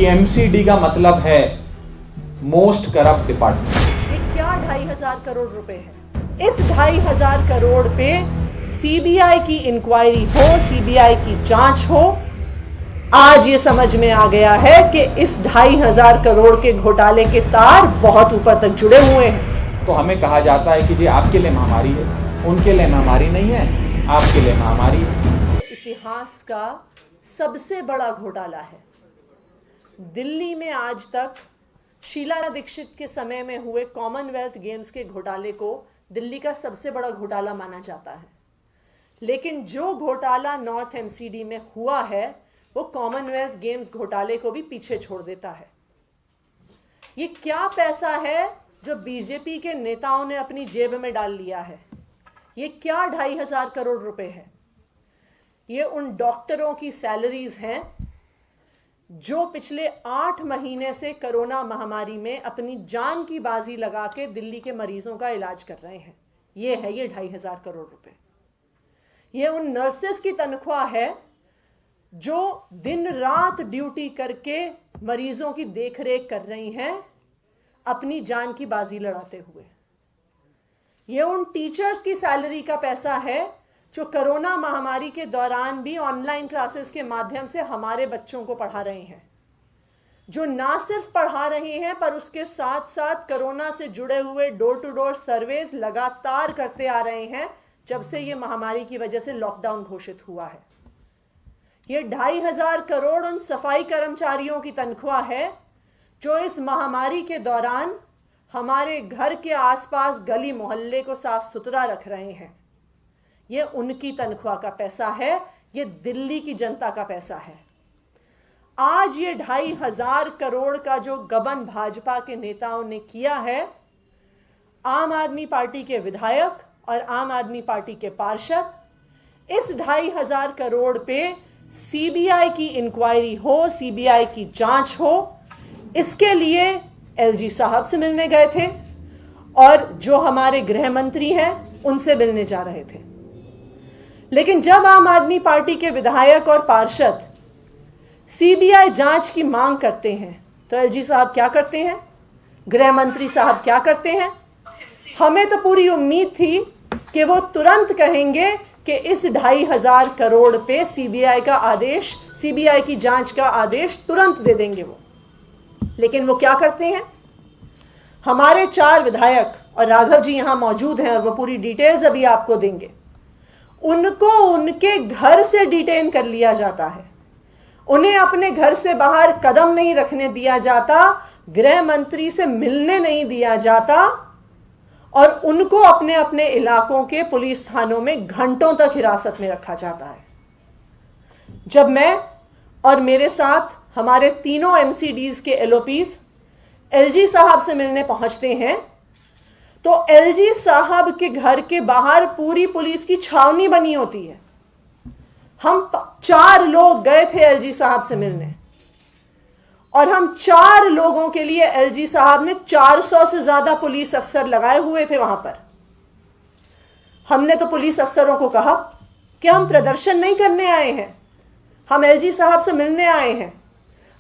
कि एमसीडी का मतलब है मोस्ट करप्ट डिपार्टमेंट। ये क्या 2,500 करोड़ रुपए है? इस 2,500 करोड़ पे सीबीआई की इंक्वायरी हो, सीबीआई की जांच हो। आज ये समझ में आ गया है कि इस 2,500 करोड़ के घोटाले के तार बहुत ऊपर तक जुड़े हुए हैं। तो हमें कहा जाता है कि ये आपके लिए महामारी है, उनके लिए महामारी नहीं है, आपके लिए महामारी है। इतिहास का सबसे बड़ा घोटाला है। दिल्ली में आज तक शीला दीक्षित के समय में हुए कॉमनवेल्थ गेम्स के घोटाले को दिल्ली का सबसे बड़ा घोटाला माना जाता है, लेकिन जो घोटाला नॉर्थ एमसीडी में हुआ है वो कॉमनवेल्थ गेम्स घोटाले को भी पीछे छोड़ देता है। ये क्या पैसा है जो बीजेपी के नेताओं ने अपनी जेब में डाल लिया है? ये क्या 2,500 करोड़ रुपए है? ये उन डॉक्टरों की सैलरीज हैं जो पिछले 8 महीने से कोरोना महामारी में अपनी जान की बाजी लगा के दिल्ली के मरीजों का इलाज कर रहे हैं। ये है ये 2,500 करोड़ रुपए। ये उन नर्सेस की तनख्वाह है जो दिन रात ड्यूटी करके मरीजों की देखरेख कर रही हैं अपनी जान की बाजी लड़ाते हुए। ये उन टीचर्स की सैलरी का पैसा है जो कोरोना महामारी के दौरान भी ऑनलाइन क्लासेस के माध्यम से हमारे बच्चों को पढ़ा रहे हैं, जो ना सिर्फ पढ़ा रहे हैं पर उसके साथ साथ कोरोना से जुड़े हुए डोर टू डोर सर्वेस लगातार करते आ रहे हैं जब से ये महामारी की वजह से लॉकडाउन घोषित हुआ है। ये 2,500 करोड़ उन सफाई कर्मचारियों की तनख्वाह है जो इस महामारी के दौरान हमारे घर के आसपास गली मोहल्ले को साफ सुथरा रख रहे हैं। ये उनकी तनख्वाह का पैसा है, ये दिल्ली की जनता का पैसा है। आज ये 2,500 करोड़ का जो गबन भाजपा के नेताओं ने किया है, आम आदमी पार्टी के विधायक और आम आदमी पार्टी के पार्षद, इस 2,500 करोड़ पे सीबीआई की इंक्वायरी हो, सीबीआई की जांच हो, इसके लिए एलजी साहब से मिलने गए थे और जो हमारे गृह मंत्री हैं उनसे मिलने जा रहे थे। लेकिन जब आम आदमी पार्टी के विधायक और पार्षद सीबीआई जांच की मांग करते हैं तो एलजी साहब क्या करते हैं, गृह मंत्री साहब क्या करते हैं? हमें तो पूरी उम्मीद थी कि वो तुरंत कहेंगे कि इस 2,500 करोड़ पे सीबीआई का आदेश, सीबीआई की जांच का आदेश तुरंत दे देंगे वो। लेकिन वो क्या करते हैं? हमारे 4 विधायक और राघव जी यहां मौजूद हैं और वो पूरी डिटेल्स अभी आपको देंगे। उनको उनके घर से डिटेन कर लिया जाता है, उन्हें अपने घर से बाहर कदम नहीं रखने दिया जाता, गृह मंत्री से मिलने नहीं दिया जाता और उनको अपने अपने इलाकों के पुलिस थानों में घंटों तक हिरासत में रखा जाता है। जब मैं और मेरे साथ हमारे तीनों एमसीडीज के एलओपीज एलजी साहब से मिलने पहुंचते हैं तो एलजी साहब के घर के बाहर पूरी पुलिस की छावनी बनी होती है। हम 4 लोग गए थे एलजी साहब से मिलने और हम 4 लोगों के लिए एलजी साहब ने 400 से ज्यादा पुलिस अफसर लगाए हुए थे वहां पर। हमने तो पुलिस अफसरों को कहा कि हम प्रदर्शन नहीं करने आए हैं, हम एलजी साहब से मिलने आए हैं।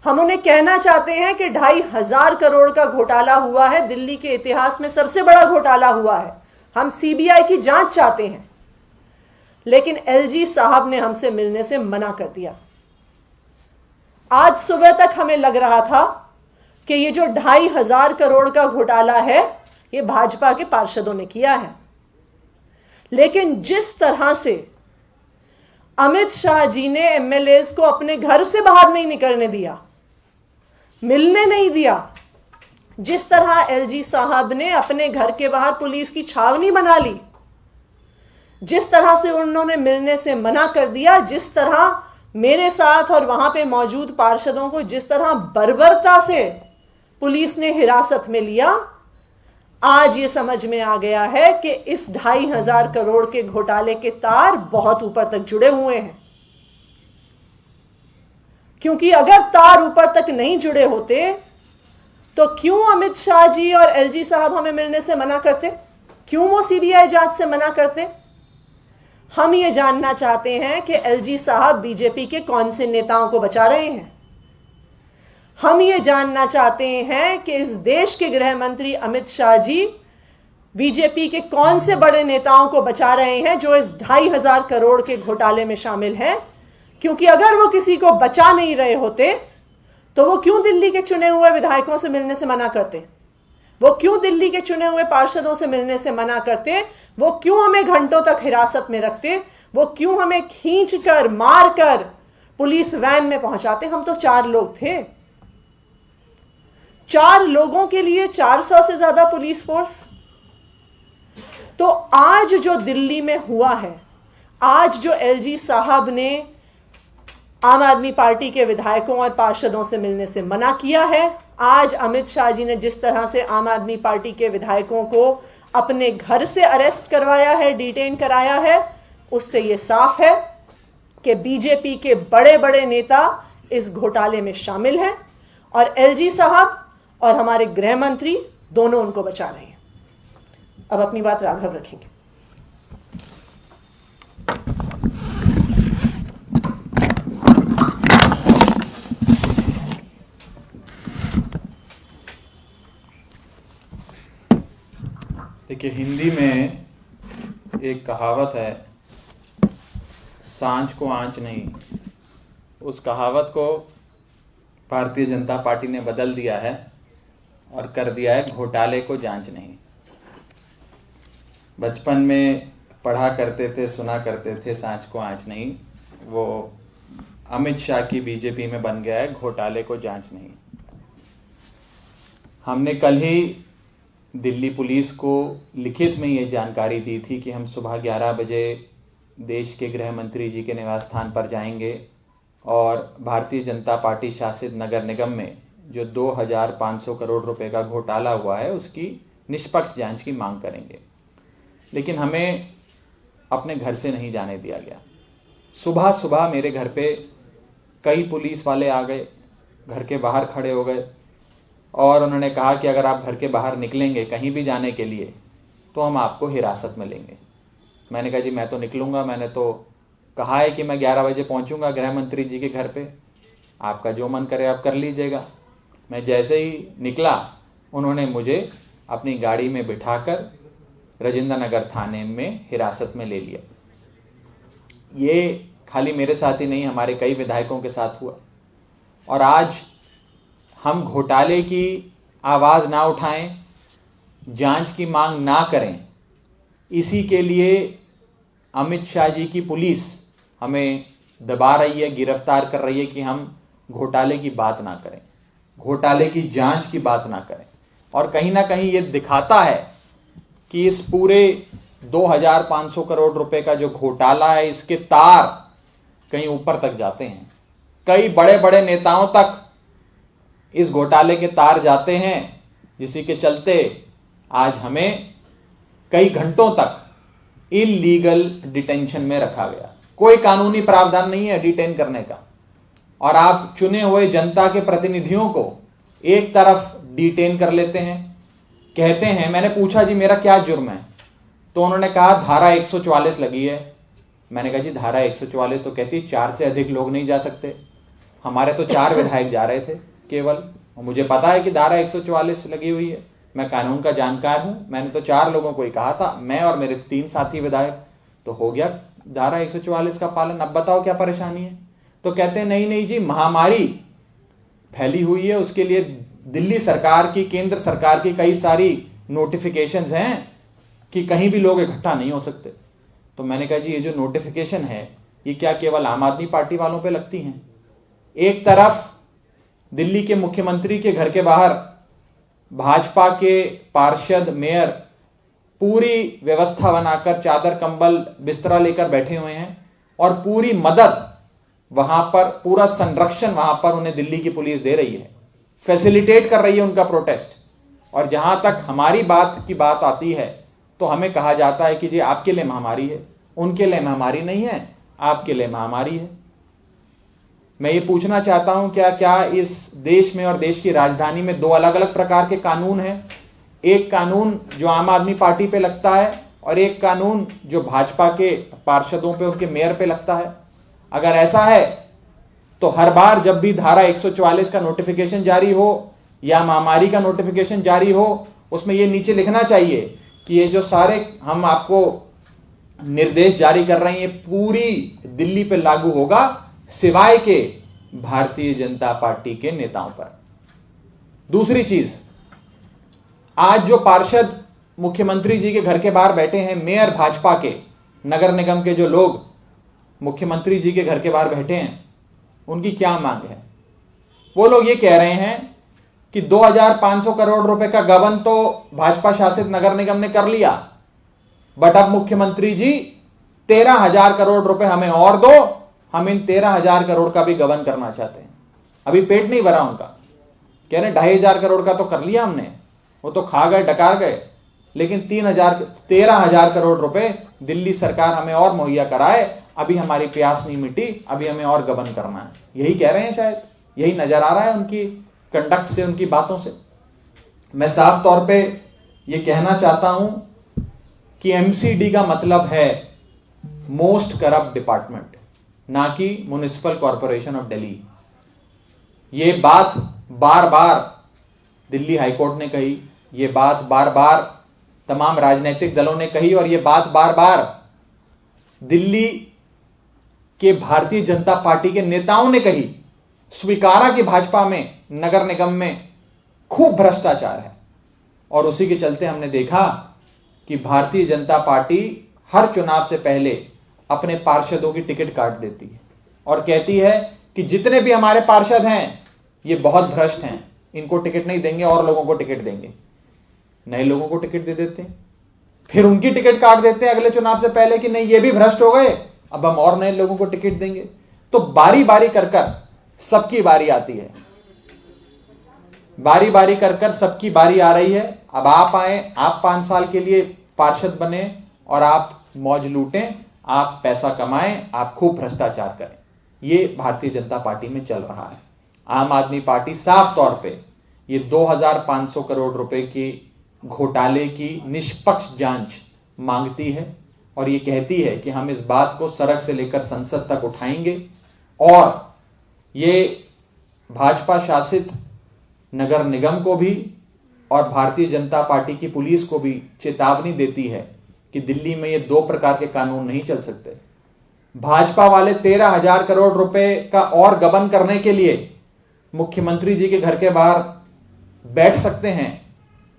हम उन्हें कहना चाहते हैं कि 2,500 करोड़ का घोटाला हुआ है, दिल्ली के इतिहास में सबसे बड़ा घोटाला हुआ है, हम सीबीआई की जांच चाहते हैं। लेकिन एलजी साहब ने हमसे मिलने से मना कर दिया। आज सुबह तक हमें लग रहा था कि ये जो 2,500 करोड़ का घोटाला है ये भाजपा के पार्षदों ने किया है, लेकिन जिस तरह से अमित शाह जी ने एमएलएज को अपने घर से बाहर नहीं निकलने दिया, मिलने नहीं दिया, जिस तरह एलजी साहब ने अपने घर के बाहर पुलिस की छावनी बना ली, जिस तरह से उन्होंने मिलने से मना कर दिया, जिस तरह मेरे साथ और वहां पे मौजूद पार्षदों को जिस तरह बर्बरता से पुलिस ने हिरासत में लिया, आज ये समझ में आ गया है कि इस 2,500 करोड़ के घोटाले के तार बहुत ऊपर तक जुड़े हुए हैं। क्योंकि अगर तार ऊपर तक नहीं जुड़े होते तो क्यों अमित शाह जी और एलजी साहब हमें मिलने से मना करते? क्यों वो सीबीआई जांच से मना करते? हम ये जानना चाहते हैं कि एलजी साहब बीजेपी के कौन से नेताओं को बचा रहे हैं। हम ये जानना चाहते हैं कि इस देश के गृह मंत्री अमित शाह जी बीजेपी के कौन से बड़े नेताओं को बचा रहे हैं जो इस 2,500 करोड़ के घोटाले में शामिल हैं। क्योंकि अगर वो किसी को बचा नहीं रहे होते तो वो क्यों दिल्ली के चुने हुए विधायकों से मिलने से मना करते, वो क्यों दिल्ली के चुने हुए पार्षदों से मिलने से मना करते, वो क्यों हमें घंटों तक हिरासत में रखते, वो क्यों हमें खींच कर मार कर पुलिस वैन में पहुंचाते। हम तो 4 लोग थे, 4 लोगों के लिए 400 से ज्यादा पुलिस फोर्स। तो आज जो दिल्ली में हुआ है, आज जो एलजी साहब ने आम आदमी पार्टी के विधायकों और पार्षदों से मिलने से मना किया है, आज अमित शाह जी ने जिस तरह से आम आदमी पार्टी के विधायकों को अपने घर से अरेस्ट करवाया है, डिटेन कराया है, उससे यह साफ है कि बीजेपी के बड़े बड़े नेता इस घोटाले में शामिल हैं और एलजी साहब और हमारे गृह मंत्री दोनों उनको बचा रहे हैं। अब अपनी बात राघव रखेंगे। देखिए, हिंदी में एक कहावत है, सांझ को आंच नहीं। उस कहावत को भारतीय जनता पार्टी ने बदल दिया है और कर दिया है घोटाले को जांच नहीं। बचपन में पढ़ा करते थे, सुना करते थे सांझ को आंच नहीं, वो अमित शाह की बीजेपी में बन गया है घोटाले को जांच नहीं। हमने कल ही दिल्ली पुलिस को लिखित में ये जानकारी दी थी कि हम सुबह 11 बजे देश के गृह मंत्री जी के निवास स्थान पर जाएंगे और भारतीय जनता पार्टी शासित नगर निगम में जो 2,500 करोड़ रुपए का घोटाला हुआ है उसकी निष्पक्ष जांच की मांग करेंगे। लेकिन हमें अपने घर से नहीं जाने दिया गया। सुबह सुबह मेरे घर पे कई पुलिस वाले आ गए, घर के बाहर खड़े हो गए और उन्होंने कहा कि अगर आप घर के बाहर निकलेंगे कहीं भी जाने के लिए तो हम आपको हिरासत में लेंगे। मैंने कहा जी मैं तो निकलूंगा, मैंने तो कहा है कि मैं 11 बजे पहुंचूंगा गृह मंत्री जी के घर पे, आपका जो मन करे आप कर लीजिएगा। मैं जैसे ही निकला उन्होंने मुझे अपनी गाड़ी में बिठाकर राजेंद्र नगर थाने में हिरासत में ले लिया। ये खाली मेरे साथ ही नहीं, हमारे कई विधायकों के साथ हुआ। और आज हम घोटाले की आवाज ना उठाएं, जांच की मांग ना करें, इसी के लिए अमित शाह जी की पुलिस हमें दबा रही है, गिरफ्तार कर रही है कि हम घोटाले की बात ना करें, घोटाले की जांच की बात ना करें। और कहीं ना कहीं ये दिखाता है कि इस पूरे 2,500 करोड़ रुपए का जो घोटाला है इसके तार कहीं ऊपर तक जाते हैं। कई बड़े बड़े नेताओं तक इस घोटाले के तार जाते हैं, जिसी के चलते आज हमें कई घंटों तक इलीगल डिटेंशन में रखा गया। कोई कानूनी प्रावधान नहीं है डिटेन करने का, और आप चुने हुए जनता के प्रतिनिधियों को एक तरफ डिटेन कर लेते हैं। कहते हैं, मैंने पूछा जी मेरा क्या जुर्म है, तो उन्होंने कहा धारा 144 लगी है। मैंने कहा जी धारा 144 तो कहती है 4 से अधिक लोग नहीं जा सकते। हमारे तो 4 विधायक जा रहे थे केवल, और मुझे पता है कि धारा 144 लगी हुई है, मैं कानून का जानकार हूं। मैंने तो 4 लोगों को ही कहा था, मैं और मेरे 3 साथी विधायक, तो हो गया धारा 144 का पालन। अब बताओ क्या परेशानी है। तो कहते हैं नहीं नहीं जी, महामारी फैली हुई है, उसके लिए दिल्ली सरकार की, केंद्र सरकार की कई सारी नोटिफिकेशंस हैं कि कहीं भी लोग इकट्ठा नहीं हो सकते। तो मैंने कहा जी ये जो नोटिफिकेशन है ये क्या केवल आम आदमी पार्टी वालों पे लगती हैं? एक तरफ दिल्ली के मुख्यमंत्री के घर के बाहर भाजपा के पार्षद, मेयर पूरी व्यवस्था बनाकर चादर कंबल बिस्तरा लेकर बैठे हुए हैं और पूरी मदद वहां पर, पूरा संरक्षण वहां पर उन्हें दिल्ली की पुलिस दे रही है, फैसिलिटेट कर रही है उनका प्रोटेस्ट। और जहां तक हमारी बात की बात आती है तो हमें कहा जाता है कि जी आपके लिए महामारी है, उनके लिए महामारी नहीं है, आपके लिए महामारी है। मैं ये पूछना चाहता हूं, क्या क्या इस देश में और देश की राजधानी में 2 अलग अलग प्रकार के कानून हैं? एक कानून जो आम आदमी पार्टी पे लगता है और एक कानून जो भाजपा के पार्षदों पे, उनके मेयर पे लगता है। अगर ऐसा है तो हर बार जब भी धारा 144 का नोटिफिकेशन जारी हो या महामारी का नोटिफिकेशन जारी हो, उसमें ये नीचे लिखना चाहिए कि ये जो सारे हम आपको निर्देश जारी कर रहे हैं ये पूरी दिल्ली पे लागू होगा, सिवाय के भारतीय जनता पार्टी के नेताओं पर। दूसरी चीज, आज जो पार्षद मुख्यमंत्री जी के घर के बाहर बैठे हैं, मेयर भाजपा के, नगर निगम के जो लोग मुख्यमंत्री जी के घर के बाहर बैठे हैं, उनकी क्या मांग है? वो लोग ये कह रहे हैं कि 2500 करोड़ रुपए का गबन तो भाजपा शासित नगर निगम ने कर लिया, बट अब मुख्यमंत्री जी 13,000 करोड़ रुपए हमें और दो, हम इन 13,000 करोड़ का भी गबन करना चाहते हैं। अभी पेट नहीं भरा उनका, कह रहे 2,500 करोड़ का तो कर लिया हमने, वो तो खा गए, डकार गए, लेकिन 13,000 करोड़ रुपए दिल्ली सरकार हमें और मुहैया कराए, अभी हमारी प्यास नहीं मिटी, अभी हमें और गबन करना है। यही कह रहे हैं, शायद यही नजर आ रहा है उनकी कंडक्ट से, उनकी बातों से। मैं साफ तौर पे ये कहना चाहता हूं कि एमसीडी का मतलब है मोस्ट करप्ट डिपार्टमेंट, ना कि म्युनिसिपल कॉरपोरेशन ऑफ दिल्ली। ये बात बार बार दिल्ली हाईकोर्ट ने कही, ये बात बार बार तमाम राजनीतिक दलों ने कही, और ये बात बार बार दिल्ली के भारतीय जनता पार्टी के नेताओं ने कही। स्वीकारा कि भाजपा में, नगर निगम में खूब भ्रष्टाचार है, और उसी के चलते हमने देखा कि भारतीय जनता पार्टी हर चुनाव से पहले अपने पार्षदों की टिकट काट देती है और कहती है कि जितने भी हमारे पार्षद हैं ये बहुत भ्रष्ट हैं, इनको टिकट नहीं देंगे और लोगों को टिकट देंगे। नए लोगों को टिकट दे देते हैं, फिर उनकी टिकट काट देते हैं अगले चुनाव से पहले कि नहीं ये भी भ्रष्ट हो गए, अब हम और नए लोगों को टिकट देंगे। तो बारी बारी कर कर सबकी बारी आती है, बारी बारी कर कर सबकी बारी आ रही है। अब आप आए, आप 5 साल के लिए पार्षद बने और आप मौज लूटें, आप पैसा कमाएं, आप खूब भ्रष्टाचार करें। ये भारतीय जनता पार्टी में चल रहा है। आम आदमी पार्टी साफ तौर पे ये 2500 करोड़ रुपए की घोटाले की निष्पक्ष जांच मांगती है, और ये कहती है कि हम इस बात को सड़क से लेकर संसद तक उठाएंगे, और ये भाजपा शासित नगर निगम को भी और भारतीय जनता पार्टी की पुलिस को भी चेतावनी देती है कि दिल्ली में ये 2 प्रकार के कानून नहीं चल सकते। भाजपा वाले 13,000 करोड़ रुपए का और गबन करने के लिए मुख्यमंत्री जी के घर के बाहर बैठ सकते हैं,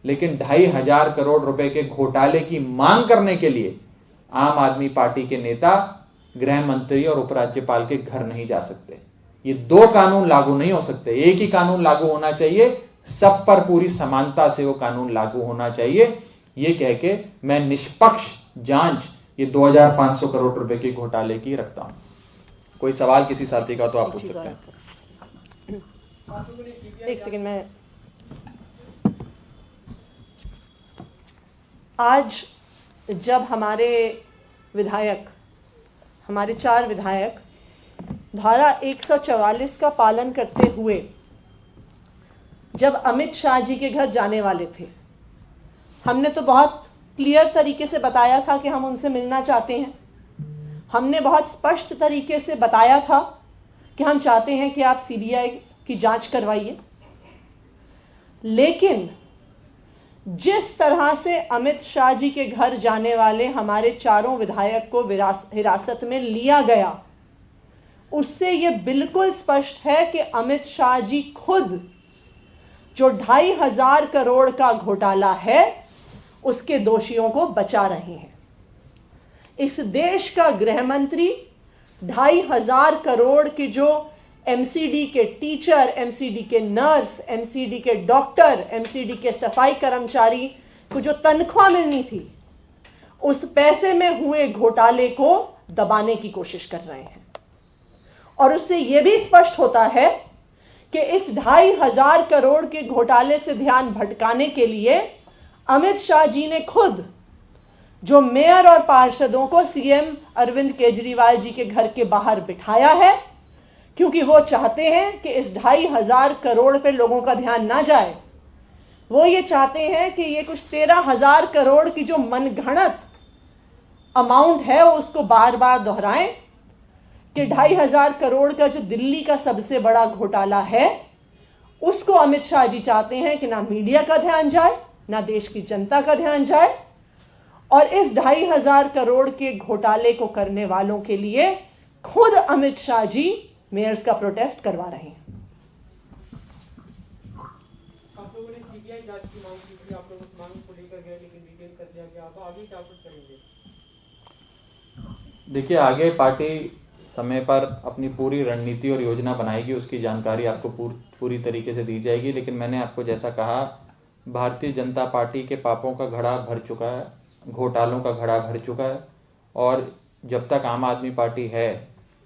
लेकिन 2,500 करोड़ रुपए के घोटाले की मांग करने के लिए आम आदमी पार्टी के नेता गृह मंत्री और उपराज्यपाल के घर नहीं जा सकते। ये 2 कानून लागू नहीं हो सकते, एक ही कानून लागू होना चाहिए, सब पर पूरी समानता से वो कानून लागू होना चाहिए। ये कह के मैं निष्पक्ष जांच ये 2500 करोड़ रुपए के घोटाले की रखता हूं। कोई सवाल किसी साथी का तो आप पूछ सकते हैं। एक सेकंड में, आज जब हमारे विधायक, हमारे 4 विधायक धारा 144 का पालन करते हुए जब अमित शाह जी के घर जाने वाले थे, हमने तो बहुत क्लियर तरीके से बताया था कि हम उनसे मिलना चाहते हैं। हमने बहुत स्पष्ट तरीके से बताया था कि हम चाहते हैं कि आप सीबीआई की जांच करवाइए। लेकिन जिस तरह से अमित शाह जी के घर जाने वाले हमारे 4 विधायक को हिरासत में लिया गया, उससे यह बिल्कुल स्पष्ट है कि अमित शाह जी खुद जो 2,500 करोड़ का घोटाला है उसके दोषियों को बचा रहे हैं। इस देश का गृह मंत्री 2,500 करोड़ की जो एमसीडी के टीचर, एमसीडी के नर्स, एमसीडी के डॉक्टर, एमसीडी के सफाई कर्मचारी को जो तनख्वाह मिलनी थी, उस पैसे में हुए घोटाले को दबाने की कोशिश कर रहे हैं। और उससे यह भी स्पष्ट होता है कि इस 2,500 करोड़ के घोटाले से ध्यान भटकाने के लिए अमित शाह जी ने खुद जो मेयर और पार्षदों को सीएम अरविंद केजरीवाल जी के घर के बाहर बिठाया है, क्योंकि वो चाहते हैं कि इस 2,500 करोड़ पे लोगों का ध्यान ना जाए। वो ये चाहते हैं कि ये कुछ 13,000 करोड़ की जो मनगढ़ंत अमाउंट है उसको बार बार दोहराएं, कि 2,500 करोड़ का जो दिल्ली का सबसे बड़ा घोटाला है उसको अमित शाह जी चाहते हैं कि ना मीडिया का ध्यान जाए, ना देश की जनता का ध्यान जाए, और इस 2,500 करोड़ के घोटाले को करने वालों के लिए खुद अमित शाह जी मेयर्स का प्रोटेस्ट करवा रहे हैं। आप लोगों ने सीबीआई जांच की मांग की थी, आप लोग उस मांग को लेकर गए लेकिन रिटेन कर दिया गया, अब आगे क्या कुछ करेंगे? देखिए, आगे पार्टी समय पर अपनी पूरी रणनीति और योजना बनाएगी, उसकी जानकारी आपको पूरी तरीके से दी जाएगी। लेकिन मैंने आपको जैसा कहा, भारतीय जनता पार्टी के पापों का घड़ा भर चुका है, घोटालों का घड़ा भर चुका है, और जब तक आम आदमी पार्टी है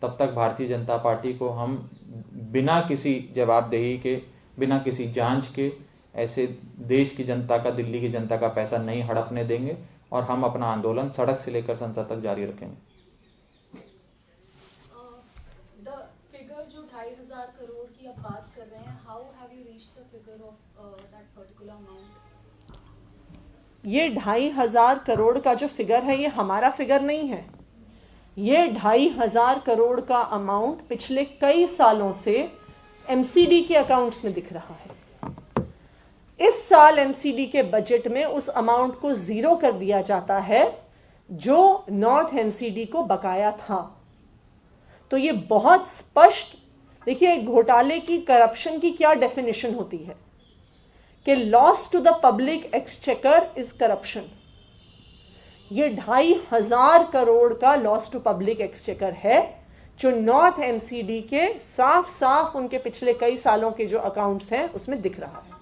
तब तक भारतीय जनता पार्टी को हम बिना किसी जवाबदेही के, बिना किसी जांच के ऐसे देश की जनता का, दिल्ली की जनता का पैसा नहीं हड़पने देंगे, और हम अपना आंदोलन सड़क से लेकर संसद तक जारी रखेंगे। जो 2,500 करोड़ की आप बात कर रहे हैं, how have you reached the figure of that particular amount? ये 2,500 करोड़ का जो फिगर है ये हमारा फिगर नहीं है। ये 2,500 करोड़ का अमाउंट पिछले कई सालों से एमसीडी के अकाउंट्स में दिख रहा है। इस साल एमसीडी के बजट में उस अमाउंट को जीरो कर दिया जाता है जो नॉर्थ एमसीडी को बकाया था। तो ये बहुत स्पष्ट, देखिए घोटाले की, करप्शन की क्या डेफिनेशन होती है कि loss to the public exchequer is corruption. ये 2,500 करोड़ का लॉस टू पब्लिक एक्सचेकर है जो नॉर्थ एमसीडी के साफ साफ उनके पिछले कई सालों के जो अकाउंट्स हैं उसमें दिख रहा है।